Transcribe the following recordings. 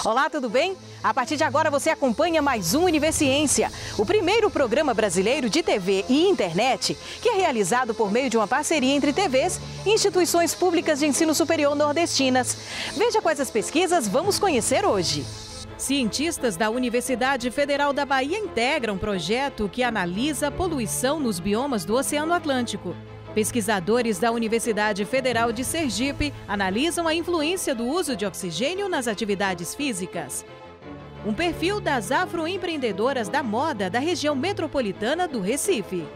Olá, tudo bem? A partir de agora você acompanha mais um Universiência, o primeiro programa brasileiro de TV e internet que é realizado por meio de uma parceria entre TVs e instituições públicas de ensino superior nordestinas. Veja quais as pesquisas vamos conhecer hoje. Cientistas da Universidade Federal da Bahia integram um projeto que analisa a poluição nos biomas do Oceano Atlântico. Pesquisadores da Universidade Federal de Sergipe analisam a influência do uso de oxigênio nas atividades físicas. Um perfil das afroempreendedoras da moda da região metropolitana do Recife.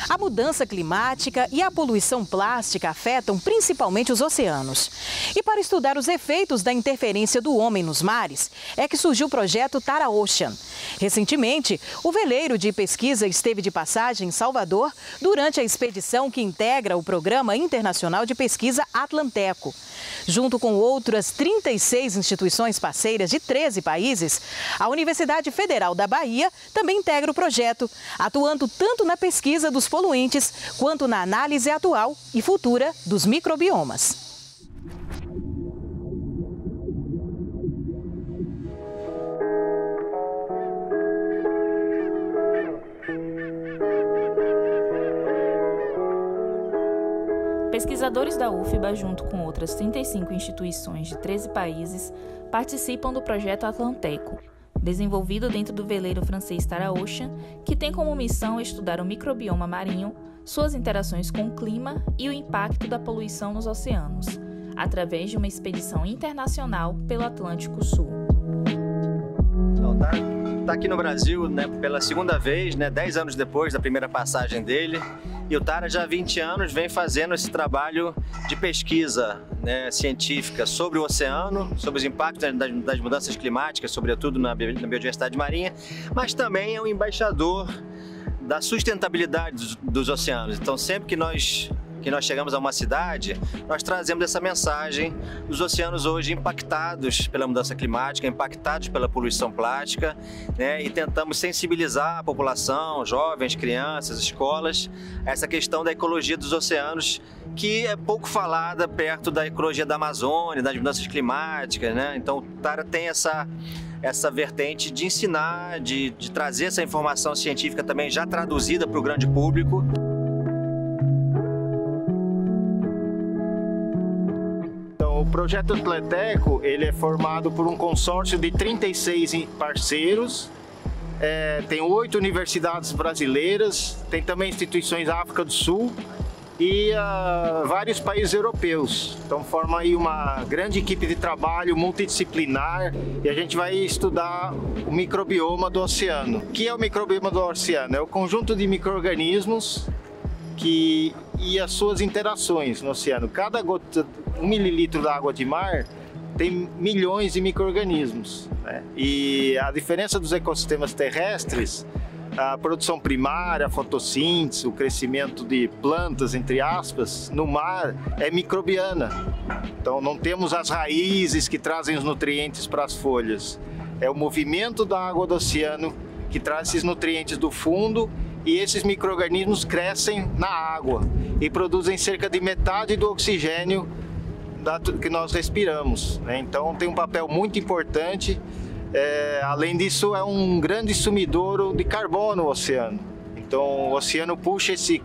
A mudança climática e a poluição plástica afetam principalmente os oceanos. E para estudar os efeitos da interferência do homem nos mares, é que surgiu o projeto Tara Ocean. Recentemente, o veleiro de pesquisa esteve de passagem em Salvador durante a expedição que integra o Programa Internacional de Pesquisa Atlanteco. Junto com outras 36 instituições parceiras de 13 países, a Universidade Federal da Bahia também integra o projeto, atuando tanto na pesquisa dos poluentes quanto na análise atual e futura dos microbiomas. Pesquisadores da UFBA, junto com outras 35 instituições de 13 países, participam do projeto Atlanteco, desenvolvido dentro do veleiro francês Tara Ocean, que tem como missão estudar o microbioma marinho, suas interações com o clima e o impacto da poluição nos oceanos, através de uma expedição internacional pelo Atlântico Sul. Tá aqui no Brasil, né, pela segunda vez, 10 anos depois da primeira passagem dele. E o Tara já há 20 anos vem fazendo esse trabalho de pesquisa científica sobre o oceano, sobre os impactos das mudanças climáticas, sobretudo na biodiversidade marinha, mas também é um embaixador da sustentabilidade dos oceanos. Então, sempre que nós chegamos a uma cidade, nós trazemos essa mensagem dos oceanos hoje impactados pela mudança climática, impactados pela poluição plástica, e tentamos sensibilizar a população, jovens, crianças, escolas, a essa questão da ecologia dos oceanos, que é pouco falada perto da ecologia da Amazônia, das mudanças climáticas, Então o Tara tem essa vertente de ensinar, de trazer essa informação científica também já traduzida para o grande público. O projeto Atlanteco, ele é formado por um consórcio de 36 parceiros, tem 8 universidades brasileiras, tem também instituições da África do Sul e vários países europeus. Então forma aí uma grande equipe de trabalho multidisciplinar e a gente vai estudar o microbioma do oceano. O que é o microbioma do oceano? É o conjunto de micro-organismos e as suas interações no oceano. Cada gota, 1 mililitro de água de mar tem milhões de micro-organismos, E a diferença dos ecossistemas terrestres, a produção primária, a fotossíntese, o crescimento de plantas, entre aspas, no mar é microbiana. Então não temos as raízes que trazem os nutrientes para as folhas. É o movimento da água do oceano que traz esses nutrientes do fundo. E esses micro-organismos crescem na água e produzem cerca de metade do oxigênio que nós respiramos, Então tem um papel muito importante. Além disso, é um grande sumidouro de carbono o oceano. Então o oceano puxa esse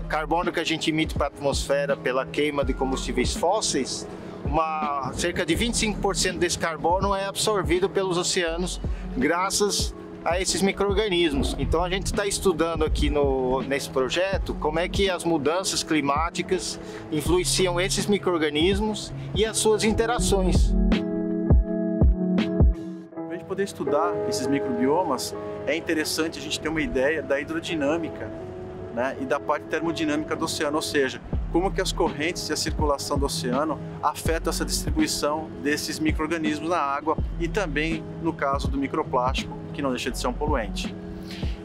carbono que a gente emite para a atmosfera pela queima de combustíveis fósseis. Cerca de 25% desse carbono é absorvido pelos oceanos graças a esses micro-organismos. Então a gente está estudando aqui nesse projeto como é que as mudanças climáticas influenciam esses micro-organismos e as suas interações. Para a gente poder estudar esses microbiomas, é interessante a gente ter uma ideia da hidrodinâmica, e da parte termodinâmica do oceano, ou seja, como que as correntes e a circulação do oceano afetam essa distribuição desses micro-organismos na água e também no caso do microplástico, que não deixa de ser um poluente.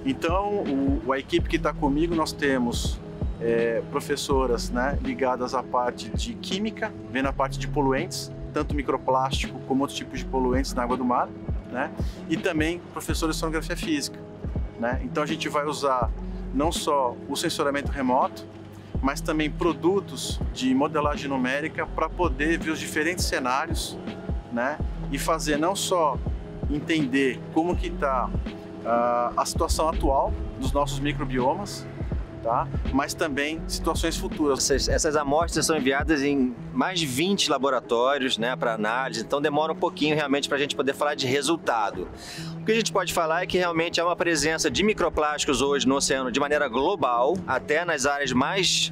Então, a equipe que está comigo, nós temos professoras, né, ligadas à parte de química, vendo a parte de poluentes, tanto microplástico como outros tipos de poluentes na água do mar, né, e também professores de sonografia física, né. Então, a gente vai usar não só o sensoriamento remoto, mas também produtos de modelagem numérica para poder ver os diferentes cenários, né, e fazer não só entender como que está a situação atual dos nossos microbiomas, tá? Mas também situações futuras. Essas amostras são enviadas em mais de 20 laboratórios, né, para análise, então demora um pouquinho realmente para a gente poder falar de resultado. O que a gente pode falar é que realmente há uma presença de microplásticos hoje no oceano de maneira global, até nas áreas mais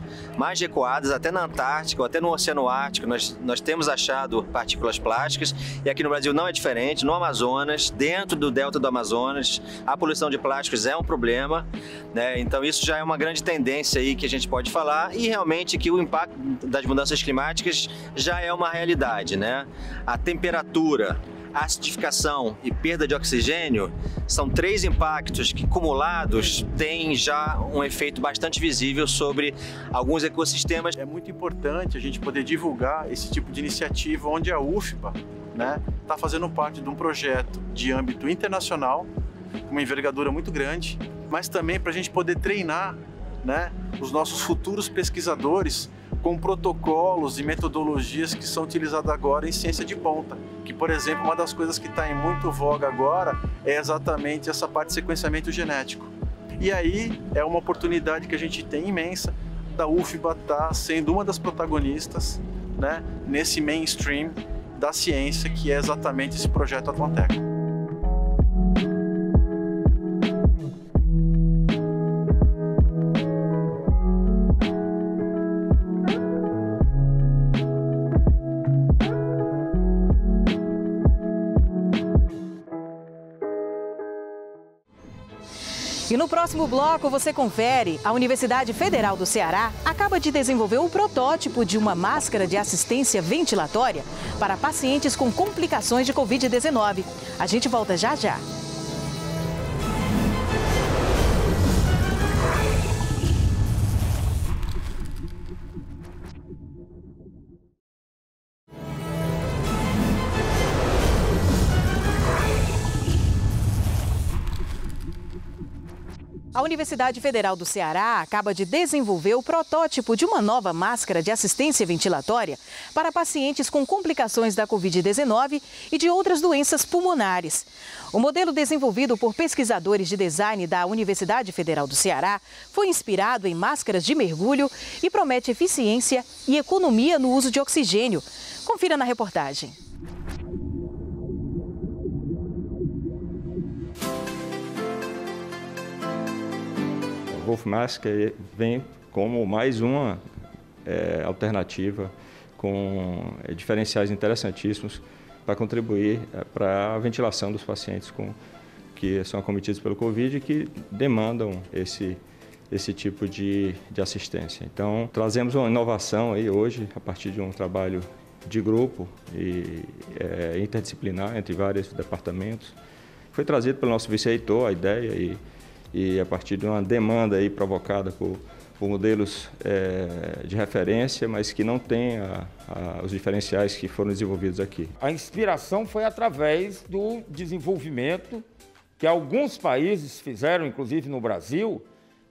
recuadas, até na Antártica ou até no Oceano Ártico, nós temos achado partículas plásticas, e aqui no Brasil não é diferente. No Amazonas, dentro do delta do Amazonas, a poluição de plásticos é um problema, né? Então isso já é uma grande tendência aí que a gente pode falar, e realmente que o impacto das mudanças climáticas já é uma realidade, né? A temperatura, acidificação e perda de oxigênio são 3 impactos que, acumulados, têm já um efeito bastante visível sobre alguns ecossistemas. É muito importante a gente poder divulgar esse tipo de iniciativa, onde a UFBA, né, está fazendo parte de um projeto de âmbito internacional, com uma envergadura muito grande, mas também para a gente poder treinar, né, os nossos futuros pesquisadores com protocolos e metodologias que são utilizadas agora em ciência de ponta. Que, por exemplo, uma das coisas que está em muito voga agora é exatamente essa parte de sequenciamento genético. E aí é uma oportunidade que a gente tem imensa da UFBA estar sendo uma das protagonistas, né, nesse mainstream da ciência, que é exatamente esse projeto Atlanteco. E no próximo bloco você confere, a Universidade Federal do Ceará acaba de desenvolver um protótipo de uma máscara de assistência ventilatória para pacientes com complicações de Covid-19. A gente volta já já. A Universidade Federal do Ceará acaba de desenvolver o protótipo de uma nova máscara de assistência ventilatória para pacientes com complicações da Covid-19 e de outras doenças pulmonares. O modelo, desenvolvido por pesquisadores de design da Universidade Federal do Ceará, foi inspirado em máscaras de mergulho e promete eficiência e economia no uso de oxigênio. Confira na reportagem. O Wolf Mask vem como mais uma alternativa com diferenciais interessantíssimos para contribuir para a ventilação dos pacientes que são acometidos pelo Covid e que demandam esse tipo de assistência. Então, trazemos uma inovação aí hoje, a partir de um trabalho de grupo e interdisciplinar entre vários departamentos. Foi trazido pelo nosso vice-reitor a ideia e a partir de uma demanda aí provocada por modelos de referência, mas que não têm os diferenciais que foram desenvolvidos aqui. A inspiração foi através do desenvolvimento que alguns países fizeram, inclusive no Brasil,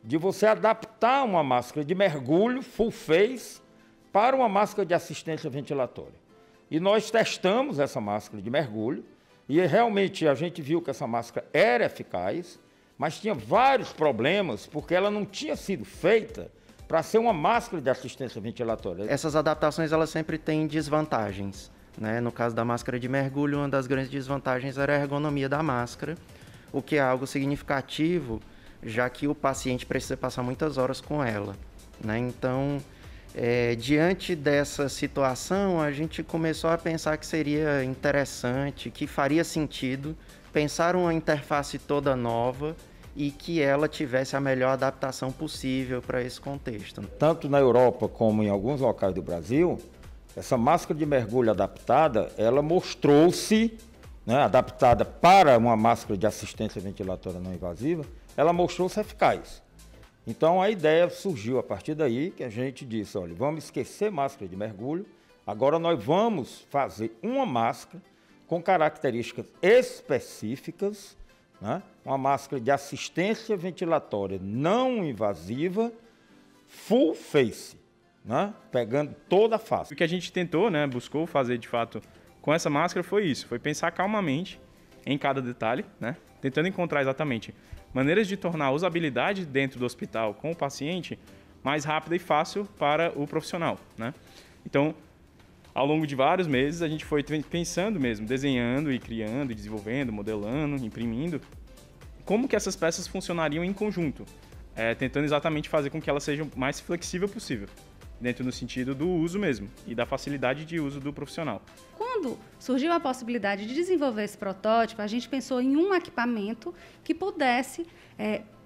de você adaptar uma máscara de mergulho full face para uma máscara de assistência ventilatória. E nós testamos essa máscara de mergulho e realmente a gente viu que essa máscara era eficaz, mas tinha vários problemas porque ela não tinha sido feita para ser uma máscara de assistência ventilatória. Essas adaptações elas sempre têm desvantagens, né? No caso da máscara de mergulho, uma das grandes desvantagens era a ergonomia da máscara, o que é algo significativo, já que o paciente precisa passar muitas horas com ela, né? Então, diante dessa situação, a gente começou a pensar que seria interessante, que faria sentido pensar uma interface toda nova e que ela tivesse a melhor adaptação possível para esse contexto. Tanto na Europa como em alguns locais do Brasil, essa máscara de mergulho adaptada, ela mostrou-se, né, adaptada para uma máscara de assistência ventilatória não invasiva, ela mostrou-se eficaz. Então a ideia surgiu a partir daí que a gente disse, olha, vamos esquecer máscara de mergulho, agora nós vamos fazer uma máscara com características específicas, né, uma máscara de assistência ventilatória não invasiva, full face, né, pegando toda a face. O que a gente tentou, né, buscou fazer de fato com essa máscara foi isso, foi pensar calmamente em cada detalhe, né, tentando encontrar exatamente maneiras de tornar a usabilidade dentro do hospital com o paciente mais rápida e fácil para o profissional, né. Então, ao longo de vários meses, a gente foi pensando mesmo, desenhando e criando, e desenvolvendo, modelando, imprimindo, como que essas peças funcionariam em conjunto, tentando exatamente fazer com que elas sejam o mais flexível possível, dentro do sentido do uso mesmo e da facilidade de uso do profissional. Quando surgiu a possibilidade de desenvolver esse protótipo, a gente pensou em um equipamento que pudesse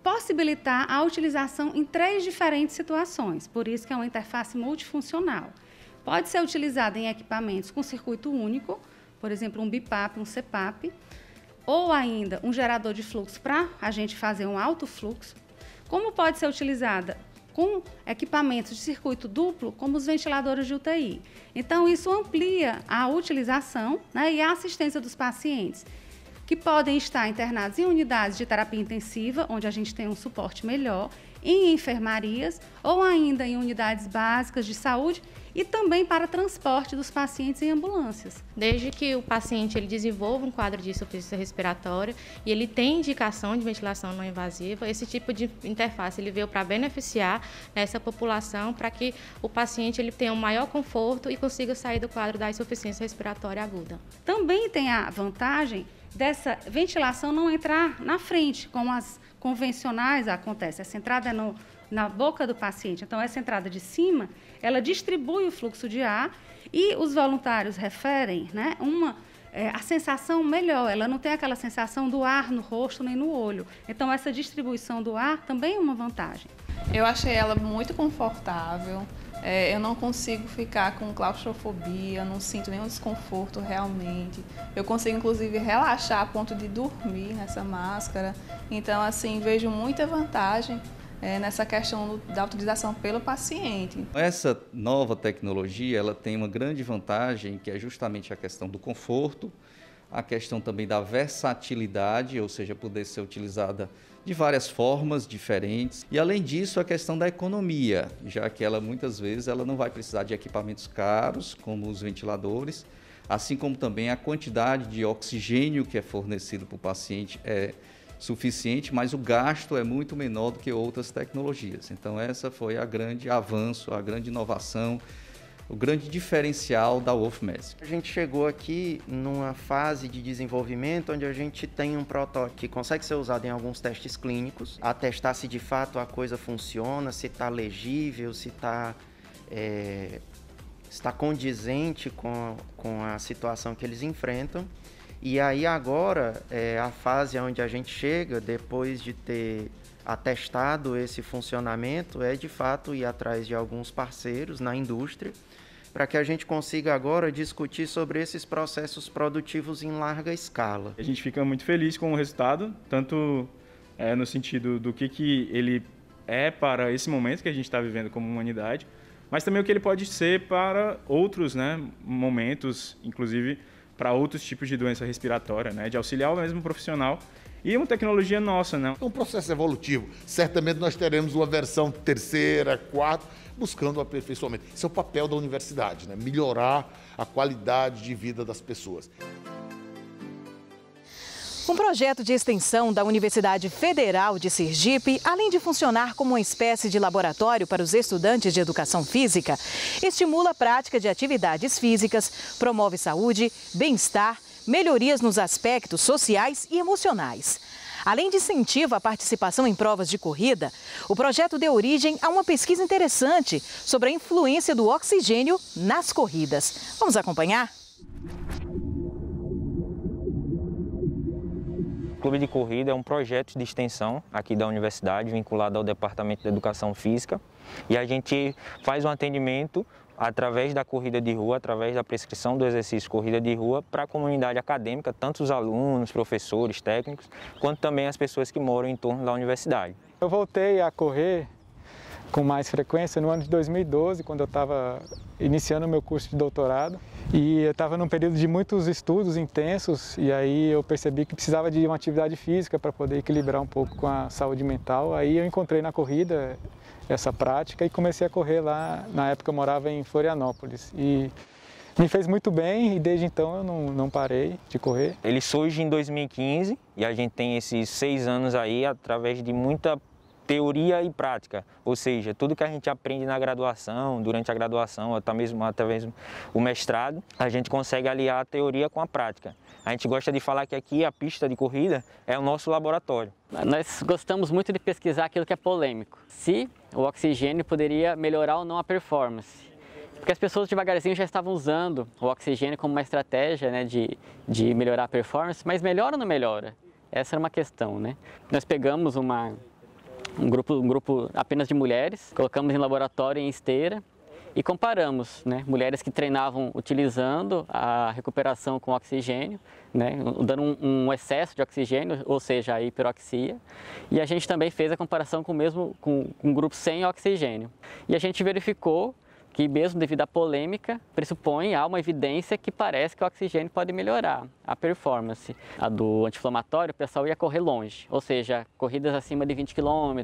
possibilitar a utilização em 3 diferentes situações, por isso que é uma interface multifuncional. Pode ser utilizada em equipamentos com circuito único, por exemplo, um BiPAP, um CPAP, ou ainda um gerador de fluxo para a gente fazer um alto fluxo, como pode ser utilizada com equipamentos de circuito duplo, como os ventiladores de UTI. Então, isso amplia a utilização, né, e a assistência dos pacientes, que podem estar internados em unidades de terapia intensiva, onde a gente tem um suporte melhor, em enfermarias ou ainda em unidades básicas de saúde e também para transporte dos pacientes em ambulâncias. Desde que o paciente ele desenvolva um quadro de insuficiência respiratória e ele tem indicação de ventilação não invasiva, esse tipo de interface ele veio para beneficiar essa população, para que o paciente ele tenha um maior conforto e consiga sair do quadro da insuficiência respiratória aguda. Também tem a vantagem dessa ventilação não entrar na frente, como as convencionais acontece. Essa entrada é na boca do paciente. Então, essa entrada de cima, ela distribui o fluxo de ar e os voluntários referem, né, a sensação melhor. Ela não tem aquela sensação do ar no rosto nem no olho. Então, essa distribuição do ar também é uma vantagem. Eu achei ela muito confortável. Eu não consigo ficar com claustrofobia, não sinto nenhum desconforto realmente. Eu consigo, inclusive, relaxar a ponto de dormir nessa máscara. Então, assim, vejo muita vantagem nessa questão da utilização pelo paciente. Essa nova tecnologia, ela tem uma grande vantagem, que é justamente a questão do conforto, a questão também da versatilidade, ou seja, poder ser utilizada de várias formas diferentes. E, além disso, a questão da economia, já que ela, muitas vezes, ela não vai precisar de equipamentos caros, como os ventiladores, assim como também a quantidade de oxigênio que é fornecido para o paciente é suficiente, mas o gasto é muito menor do que outras tecnologias. Então, essa foi a grande avanço, a grande inovação, o grande diferencial da WolfMask. A gente chegou aqui numa fase de desenvolvimento onde a gente tem um protótipo que consegue ser usado em alguns testes clínicos, a testar se de fato a coisa funciona, se está legível, se está condizente com a situação que eles enfrentam. E aí agora é a fase onde a gente chega, depois de ter atestado esse funcionamento, é de fato ir atrás de alguns parceiros na indústria, para que a gente consiga agora discutir sobre esses processos produtivos em larga escala. A gente fica muito feliz com o resultado, tanto no sentido do que ele é para esse momento que a gente está vivendo como humanidade, mas também o que ele pode ser para outros, né, momentos, inclusive para outros tipos de doença respiratória, né, de auxiliar o mesmo profissional. E uma tecnologia nossa, né? É um processo evolutivo. Certamente nós teremos uma versão 3ª, 4ª, buscando o aperfeiçoamento. Esse é o papel da universidade, né? Melhorar a qualidade de vida das pessoas. Um projeto de extensão da Universidade Federal de Sergipe, além de funcionar como uma espécie de laboratório para os estudantes de educação física, estimula a prática de atividades físicas, promove saúde, bem-estar, melhorias nos aspectos sociais e emocionais. Além de incentivo à participação em provas de corrida, o projeto deu origem a uma pesquisa interessante sobre a influência do oxigênio nas corridas. Vamos acompanhar? Clube de Corrida é um projeto de extensão aqui da universidade, vinculado ao Departamento de Educação Física, e a gente faz um atendimento através da corrida de rua, através da prescrição do exercício corrida de rua para a comunidade acadêmica, tanto os alunos, professores, técnicos, quanto também as pessoas que moram em torno da universidade. Eu voltei a correr com mais frequência no ano de 2012, quando eu estava iniciando o meu curso de doutorado. E eu estava num período de muitos estudos intensos e aí eu percebi que precisava de uma atividade física para poder equilibrar um pouco com a saúde mental. Aí eu encontrei na corrida essa prática e comecei a correr lá. Na época eu morava em Florianópolis e me fez muito bem e desde então eu não parei de correr. Ele surge em 2015 e a gente tem esses 6 anos aí através de muita teoria e prática, ou seja, tudo que a gente aprende na graduação, durante a graduação, até mesmo o mestrado, a gente consegue aliar a teoria com a prática. A gente gosta de falar que aqui a pista de corrida é o nosso laboratório. Nós gostamos muito de pesquisar aquilo que é polêmico. Se o oxigênio poderia melhorar ou não a performance. Porque as pessoas devagarzinho já estavam usando o oxigênio como uma estratégia, né, de melhorar a performance, mas melhora ou não melhora? Essa era uma questão, né? Nós pegamos um grupo apenas de mulheres, colocamos em laboratório em esteira e comparamos, né, mulheres que treinavam utilizando a recuperação com oxigênio, né, dando um excesso de oxigênio, ou seja, a hiperoxia, e a gente também fez a comparação com um grupo sem oxigênio. E a gente verificou que mesmo devido à polêmica, há uma evidência que parece que o oxigênio pode melhorar a performance. A do anti-inflamatório, o pessoal ia correr longe, ou seja, corridas acima de 20 km,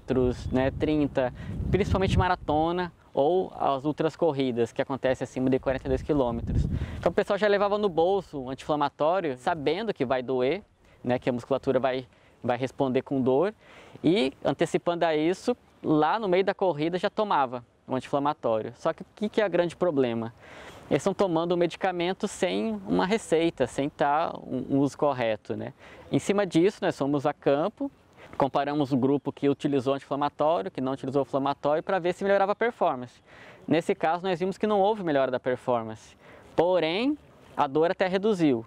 né, 30, principalmente maratona ou as outras corridas que acontecem acima de 42 km. Então o pessoal já levava no bolso o anti-inflamatório, sabendo que vai doer, né, que a musculatura vai responder com dor, e antecipando a isso, lá no meio da corrida já tomava o anti-inflamatório. Só que o que é o grande problema? Eles estão tomando o medicamento sem uma receita, sem estar um uso correto, né? Em cima disso, nós fomos a campo, comparamos o grupo que utilizou anti-inflamatório, que não utilizou inflamatório, para ver se melhorava a performance. Nesse caso, nós vimos que não houve melhora da performance. Porém, a dor até reduziu,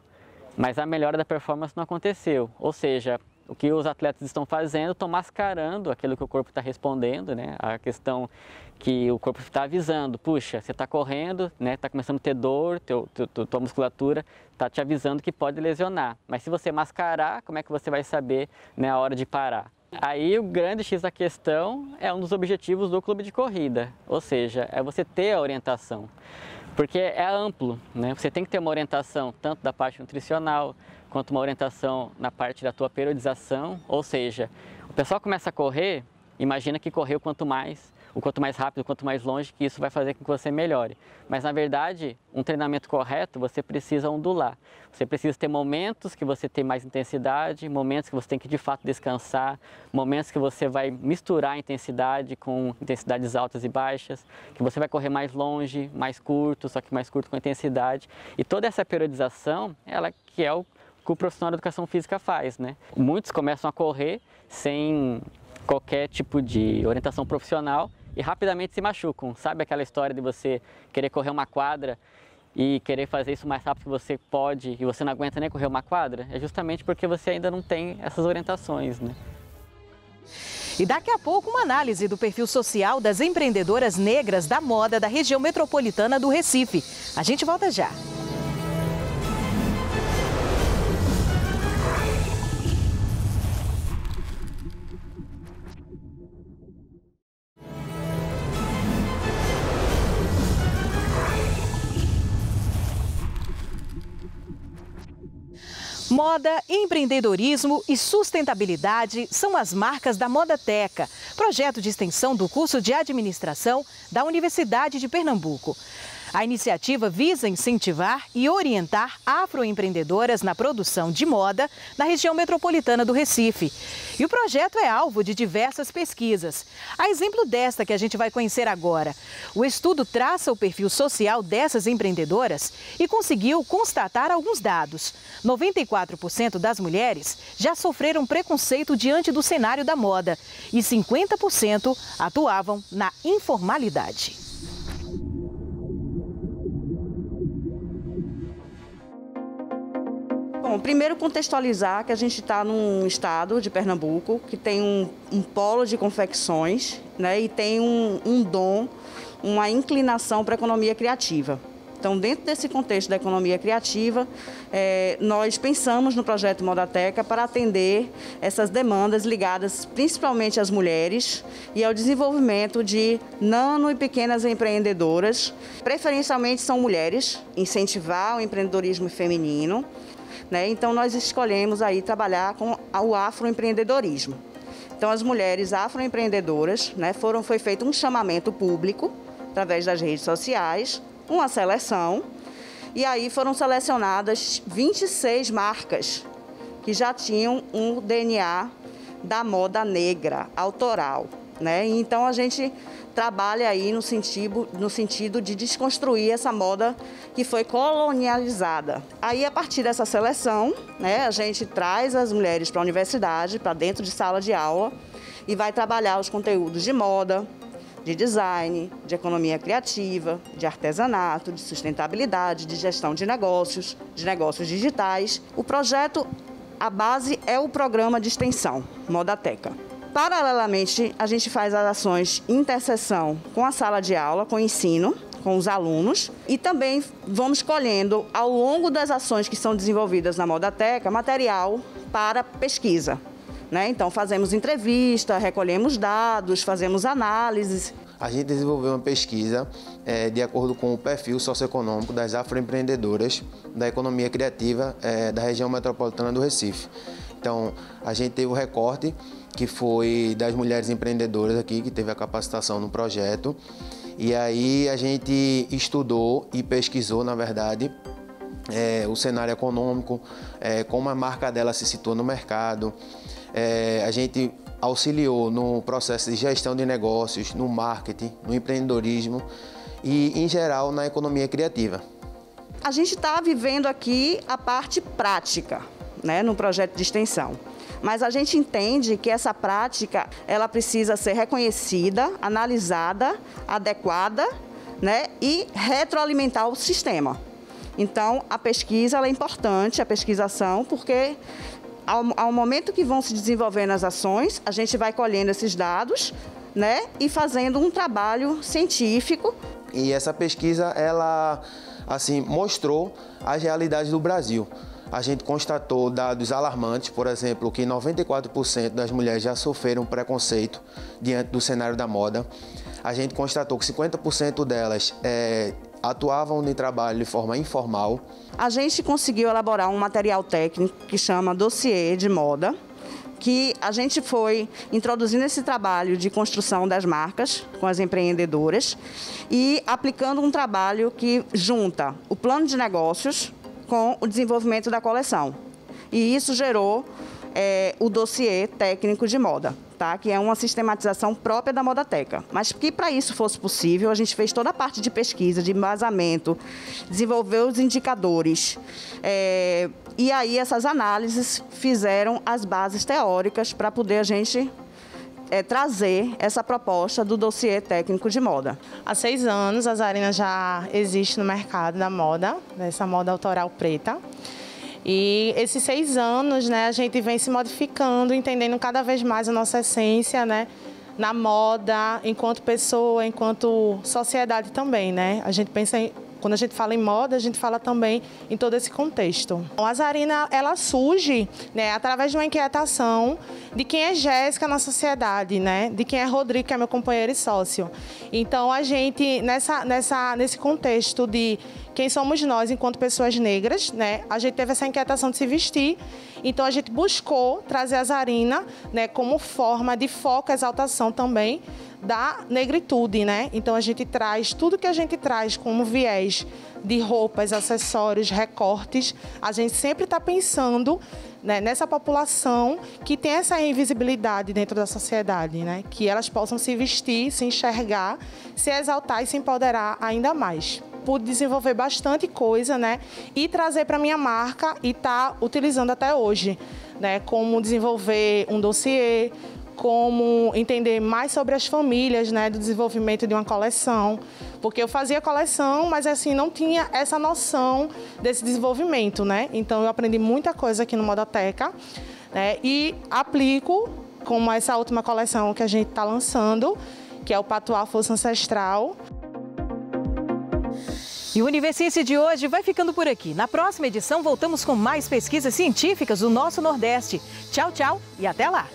mas a melhora da performance não aconteceu. Ou seja, o que os atletas estão fazendo, estão mascarando aquilo que o corpo está respondendo, né? A questão que o corpo está avisando, puxa, você está correndo, né? Está começando a ter dor, tua musculatura está te avisando que pode lesionar. Mas se você mascarar, como é que você vai saber, né, a hora de parar? Aí o grande X da questão é um dos objetivos do clube de corrida, ou seja, é você ter a orientação. Porque é amplo, né? Você tem que ter uma orientação tanto da parte nutricional, quanto uma orientação na parte da tua periodização, ou seja, o pessoal começa a correr, imagina que correu quanto mais rápido, quanto mais longe, que isso vai fazer com que você melhore. Mas na verdade, um treinamento correto, você precisa ondular. Você precisa ter momentos que você tem mais intensidade, momentos que você tem que de fato descansar, momentos que você vai misturar a intensidade com intensidades altas e baixas, que você vai correr mais longe, mais curto, só que mais curto com intensidade. E toda essa periodização, ela que é o que o profissional de educação física faz, né? Muitos começam a correr sem qualquer tipo de orientação profissional e rapidamente se machucam. Sabe aquela história de você querer correr uma quadra e querer fazer isso mais rápido que você pode e você não aguenta nem correr uma quadra? É justamente porque você ainda não tem essas orientações, né? E daqui a pouco uma análise do perfil social das empreendedoras negras da moda da região metropolitana do Recife. A gente volta já. Moda, empreendedorismo e sustentabilidade são as marcas da Modateca, projeto de extensão do curso de administração da Universidade de Pernambuco. A iniciativa visa incentivar e orientar afroempreendedoras na produção de moda na região metropolitana do Recife. E o projeto é alvo de diversas pesquisas. A exemplo desta que a gente vai conhecer agora. O estudo traça o perfil social dessas empreendedoras e conseguiu constatar alguns dados. 94% das mulheres já sofreram preconceito diante do cenário da moda e 50% atuavam na informalidade. Bom, Bom, primeiro contextualizar que a gente está num estado de Pernambuco que tem um polo de confecções, né, e tem um dom, uma inclinação para a economia criativa. Então, dentro desse contexto da economia criativa, nós pensamos no projeto Modateca para atender essas demandas ligadas principalmente às mulheres e ao desenvolvimento de nano e pequenas empreendedoras. Preferencialmente são mulheres, incentivar o empreendedorismo feminino, né? Então, nós escolhemos aí trabalhar com o afroempreendedorismo. Então, as mulheres afroempreendedoras, né, foi feito um chamamento público através das redes sociais, uma seleção, e aí foram selecionadas 26 marcas que já tinham um DNA da moda negra, autoral, né? Então a gente trabalha aí no sentido de desconstruir essa moda que foi colonializada. Aí, a partir dessa seleção, né, a gente traz as mulheres para a universidade, para dentro de sala de aula, e vai trabalhar os conteúdos de moda, de design, de economia criativa, de artesanato, de sustentabilidade, de gestão de negócios digitais. O projeto, a base é o programa de extensão, Modateca. Paralelamente, a gente faz as ações em interseção com a sala de aula, com o ensino, com os alunos, e também vamos colhendo, ao longo das ações que são desenvolvidas na Modateca, material para pesquisa, né? Então, fazemos entrevista, recolhemos dados, fazemos análises. A gente desenvolveu uma pesquisa de acordo com o perfil socioeconômico das afroempreendedoras da economia criativa da região metropolitana do Recife. Então, a gente teve o recorte que foi das mulheres empreendedoras aqui, que teve a capacitação no projeto. E aí a gente estudou e pesquisou, na verdade, o cenário econômico, como a marca dela se situa no mercado. A gente auxiliou no processo de gestão de negócios, no marketing, no empreendedorismo e, em geral, na economia criativa. A gente está vivendo aqui a parte prática, né, no projeto de extensão. Mas a gente entende que essa prática ela precisa ser reconhecida, analisada, adequada, né, e retroalimentar o sistema. Então, a pesquisa ela é importante, a pesquisação, porque ao momento que vão se desenvolvendo as ações, a gente vai colhendo esses dados, né, e fazendo um trabalho científico. E essa pesquisa, ela assim, mostrou as realidades do Brasil. A gente constatou dados alarmantes, por exemplo, que 94% das mulheres já sofreram preconceito diante do cenário da moda. A gente constatou que 50% delas atuavam no trabalho de forma informal. A gente conseguiu elaborar um material técnico que chama Dossiê de Moda, que a gente foi introduzindo esse trabalho de construção das marcas com as empreendedoras e aplicando um trabalho que junta o plano de negócios com o desenvolvimento da coleção. E isso gerou o dossiê técnico de moda, tá? Que é uma sistematização própria da Modateca. Mas que para isso fosse possível, a gente fez toda a parte de pesquisa, de embasamento, desenvolveu os indicadores. E aí essas análises fizeram as bases teóricas para poder a gente trazer essa proposta do dossiê técnico de moda. Há 6 anos, a Zarina já existe no mercado da moda, dessa moda autoral preta. E esses 6 anos, né, a gente vem se modificando, entendendo cada vez mais a nossa essência, né, na moda, enquanto pessoa, enquanto sociedade também, né? A gente pensa quando a gente fala em moda, a gente fala também em todo esse contexto. A Zarina, ela surge, né, através de uma inquietação de quem é Jéssica na sociedade, né, de quem é Rodrigo, que é meu companheiro e sócio. Então, a gente, nesse contexto de quem somos nós enquanto pessoas negras, né, a gente teve essa inquietação de se vestir. Então, a gente buscou trazer a Zarina, né, como forma de foco, exaltação também da negritude, né? Então a gente traz tudo que a gente traz como viés de roupas, acessórios, recortes. A gente sempre está pensando, né, nessa população que tem essa invisibilidade dentro da sociedade, né? Que elas possam se vestir, se enxergar, se exaltar e se empoderar ainda mais. Pude desenvolver bastante coisa, né? E trazer para minha marca e tá utilizando até hoje, né? Como desenvolver um dossiê, como entender mais sobre as famílias, né, do desenvolvimento de uma coleção. porque eu fazia coleção, mas assim, não tinha essa noção desse desenvolvimento, né? Então eu aprendi muita coisa aqui no Modoteca, né? E aplico, como essa última coleção que a gente está lançando, que é o Patuá Força Ancestral. E o Universiência de hoje vai ficando por aqui. Na próxima edição voltamos com mais pesquisas científicas do nosso Nordeste. Tchau, tchau e até lá!